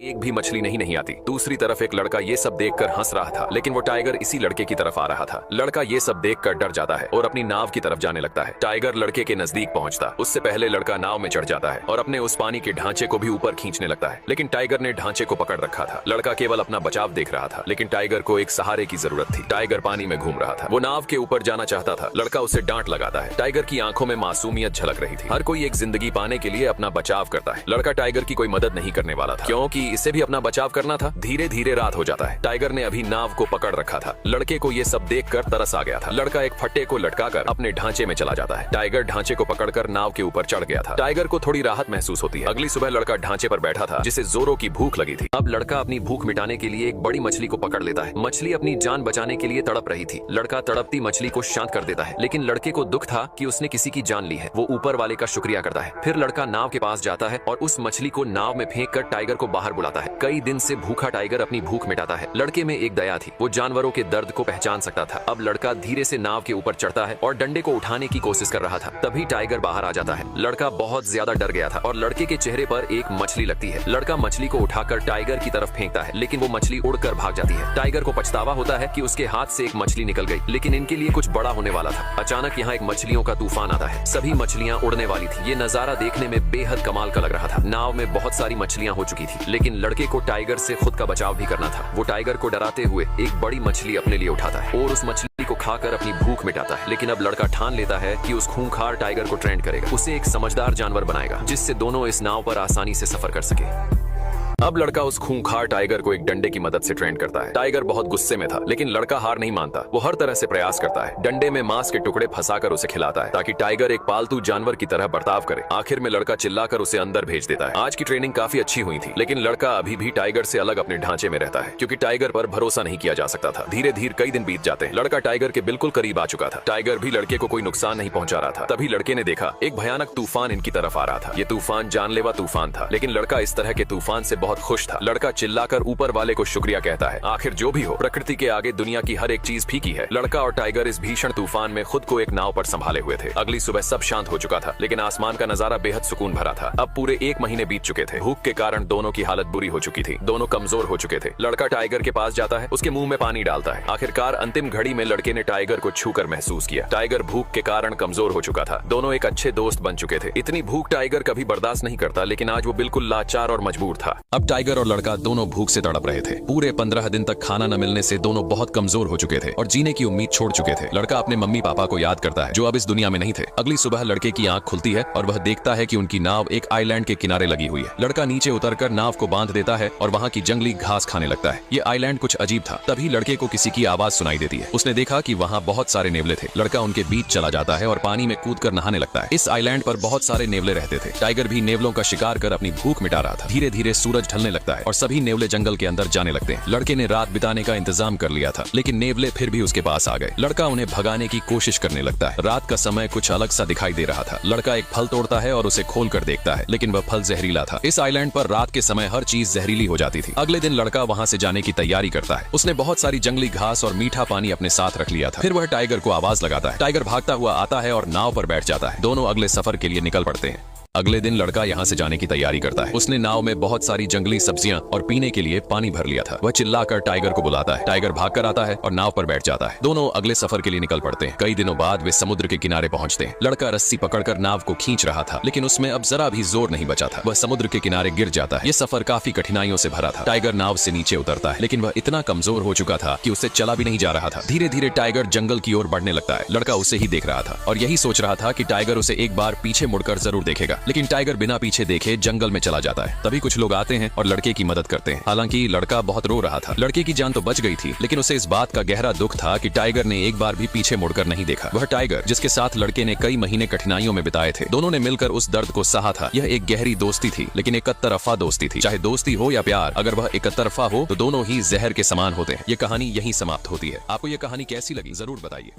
एक भी मछली नहीं आती। दूसरी तरफ एक लड़का ये सब देखकर हंस रहा था, लेकिन वो टाइगर इसी लड़के की तरफ आ रहा था। लड़का ये सब देखकर डर जाता है और अपनी नाव की तरफ जाने लगता है। टाइगर लड़के के नजदीक पहुंचता उससे पहले लड़का नाव में चढ़ जाता है और अपने उस पानी के ढांचे को भी ऊपर खींचने लगता है, लेकिन टाइगर ने ढांचे को पकड़ रखा था। लड़का केवल अपना बचाव देख रहा था, लेकिन टाइगर को एक सहारे की जरूरत थी। टाइगर पानी में घूम रहा था, वो नाव के ऊपर जाना चाहता था। लड़का उसे डांट लगाता है। टाइगर की आंखों में मासूमियत झलक रही थी। हर कोई एक जिंदगी पाने के लिए अपना बचाव करता है। लड़का टाइगर की कोई मदद नहीं करने वाला था, क्योंकि इसे भी अपना बचाव करना था। धीरे धीरे रात हो जाता है। टाइगर ने अभी नाव को पकड़ रखा था। लड़के को ये सब देखकर तरस आ गया था। लड़का एक फट्टे को लटकाकर अपने ढांचे में चला जाता है। टाइगर ढांचे को पकड़कर नाव के ऊपर चढ़ गया था। टाइगर को थोड़ी राहत महसूस होती है। अगली सुबह लड़का ढांचे पर बैठा था, जिसे जोरों की भूख लगी थी। अब लड़का अपनी भूख मिटाने के लिए एक बड़ी मछली को पकड़ लेता है। मछली अपनी जान बचाने के लिए तड़प रही थी। लड़का तड़पती मछली को शांत कर देता है, लेकिन लड़के को दुख था कि उसने किसी की जान ली है। वो ऊपर वाले का शुक्रिया करता है। फिर लड़का नाव के पास जाता है और उस मछली को नाव में फेंक कर टाइगर को बाहर बुलाता है। कई दिन से भूखा टाइगर अपनी भूख मिटाता है। लड़के में एक दया थी, वो जानवरों के दर्द को पहचान सकता था। अब लड़का धीरे से नाव के ऊपर चढ़ता है और डंडे को उठाने की कोशिश कर रहा था। तभी टाइगर बाहर आ जाता है। लड़का बहुत ज्यादा डर गया था और लड़के के चेहरे पर एक मछली लगती है। लड़का मछली को उठाकर टाइगर की तरफ फेंकता है, लेकिन वो मछली उड़कर भाग जाती है। टाइगर को पछतावा होता है कि उसके हाथ से एक मछली निकल गई, लेकिन इनके लिए कुछ बड़ा होने वाला था। अचानक यहाँ एक मछलियों का तूफान आता है। सभी मछलियाँ उड़ने वाली थी। ये नजारा देखने में बेहद कमाल का लग रहा था। नाव में बहुत सारी मछलियाँ हो चुकी थी, लेकिन लड़के को टाइगर से खुद का बचाव भी करना था। वो टाइगर को डराते हुए एक बड़ी मछली अपने लिए उठाता है और उस मछली को खाकर अपनी भूख मिटाता है। लेकिन अब लड़का ठान लेता है कि उस खूंखार टाइगर को ट्रेंड करेगा, उसे एक समझदार जानवर बनाएगा, जिससे दोनों इस नाव पर आसानी से सफर कर सके। अब लड़का उस खूंखार टाइगर को एक डंडे की मदद से ट्रेंड करता है। टाइगर बहुत गुस्से में था, लेकिन लड़का हार नहीं मानता। वो हर तरह से प्रयास करता है। डंडे में मांस के टुकड़े फंसाकर उसे खिलाता है, ताकि टाइगर एक पालतू जानवर की तरह बर्ताव करे। आखिर में लड़का चिल्लाकर उसे अंदर भेज देता है। आज की ट्रेनिंग काफी अच्छी हुई थी, लेकिन लड़का अभी भी टाइगर से अलग अपने ढांचे में रहता है, क्योंकि टाइगर पर भरोसा नहीं किया जा सकता था। धीरे धीरे कई दिन बीत जाते हैं। लड़का टाइगर के बिल्कुल करीब आ चुका था। टाइगर भी लड़के को कोई नुकसान नहीं पहुंचा रहा था। तभी लड़के ने देखा एक भयानक तूफान इनकी तरफ आ रहा था। ये तूफान जानलेवा तूफान था, लेकिन लड़का इस तरह के तूफान से बहुत खुश था। लड़का चिल्लाकर ऊपर वाले को शुक्रिया कहता है। आखिर जो भी हो, प्रकृति के आगे दुनिया की हर एक चीज फीकी है। लड़का और टाइगर इस भीषण तूफान में खुद को एक नाव पर संभाले हुए थे। अगली सुबह सब शांत हो चुका था, लेकिन आसमान का नजारा बेहद सुकून भरा था। अब पूरे 1 महीने बीत चुके थे। भूख के कारण दोनों की हालत बुरी हो चुकी थी। दोनों कमजोर हो चुके थे। लड़का टाइगर के पास जाता है, उसके मुंह में पानी डालता है। आखिरकार अंतिम घड़ी में लड़के ने टाइगर को छूकर महसूस किया। टाइगर भूख के कारण कमजोर हो चुका था। दोनों एक अच्छे दोस्त बन चुके थे। इतनी भूख टाइगर कभी बर्दाश्त नहीं करता, लेकिन आज वो बिल्कुल लाचार और मजबूर था। अब टाइगर और लड़का दोनों भूख से तड़प रहे थे। पूरे 15 दिन तक खाना न मिलने से दोनों बहुत कमजोर हो चुके थे और जीने की उम्मीद छोड़ चुके थे। लड़का अपने मम्मी पापा को याद करता है, जो अब इस दुनिया में नहीं थे। अगली सुबह लड़के की आंख खुलती है और वह देखता है कि उनकी नाव एक आइलैंड के किनारे लगी हुई है। लड़का नीचे उतरकर नाव को बांध देता है और वहाँ की जंगली घास खाने लगता है। ये आइलैंड कुछ अजीब था। तभी लड़के को किसी की आवाज सुनाई देती है। उसने देखा कि वहाँ बहुत सारे नेवले थे। लड़का उनके बीच चला जाता है और पानी में कूदकर नहाने लगता है। इस आइलैंड पर बहुत सारे नेवले रहते थे। टाइगर भी नेवलों का शिकार कर अपनी भूख मिटा रहा था। धीरे धीरे सूरज ढलने लगता है और सभी नेवले जंगल के अंदर जाने लगते हैं। लड़के ने रात बिताने का इंतजाम कर लिया था, लेकिन नेवले फिर भी उसके पास आ गए। लड़का उन्हें भगाने की कोशिश करने लगता है। रात का समय कुछ अलग सा दिखाई दे रहा था। लड़का एक फल तोड़ता है और उसे खोल कर देखता है, लेकिन वह फल जहरीला था। इस आइलैंड पर रात के समय हर चीज जहरीली हो जाती थी। अगले दिन लड़का वहाँ से जाने की तैयारी करता है। उसने बहुत सारी जंगली घास और मीठा पानी अपने साथ रख लिया था। फिर वह टाइगर को आवाज लगाता है। टाइगर भागता हुआ आता है और नाव पर बैठ जाता है। दोनों अगले सफर के लिए निकल पड़ते हैं। अगले दिन लड़का यहाँ से जाने की तैयारी करता है। उसने नाव में बहुत सारी जंगली सब्जियां और पीने के लिए पानी भर लिया था। वह चिल्लाकर टाइगर को बुलाता है। टाइगर भागकर आता है और नाव पर बैठ जाता है। दोनों अगले सफर के लिए निकल पड़ते हैं। कई दिनों बाद वे समुद्र के किनारे पहुंचते हैं। लड़का रस्सी पकड़कर नाव को खींच रहा था, लेकिन उसमें अब जरा भी जोर नहीं बचा था। वह समुद्र के किनारे गिर जाता है। ये सफर काफी कठिनाइयों से भरा था। टाइगर नाव से नीचे उतरता है, लेकिन वह इतना कमजोर हो चुका था कि उससे चला भी नहीं जा रहा था। धीरे धीरे टाइगर जंगल की ओर बढ़ने लगता है। लड़का उसे ही देख रहा था और यही सोच रहा था कि टाइगर उसे एक बार पीछे मुड़कर जरूर देखेगा, लेकिन टाइगर बिना पीछे देखे जंगल में चला जाता है। तभी कुछ लोग आते हैं और लड़के की मदद करते हैं। हालांकि लड़का बहुत रो रहा था। लड़के की जान तो बच गई थी, लेकिन उसे इस बात का गहरा दुख था कि टाइगर ने एक बार भी पीछे मुड़कर नहीं देखा। वह टाइगर जिसके साथ लड़के ने कई महीने कठिनाइयों में बिताए थे। दोनों ने मिलकर उस दर्द को सहा था। यह एक गहरी दोस्ती थी, लेकिन एक तरफा दोस्ती थी। चाहे दोस्ती हो या प्यार, अगर वह एक तरफा हो तो दोनों ही जहर के समान होते हैं। ये कहानी यहीं समाप्त होती है। आपको ये कहानी कैसी लगी जरूर बताइए।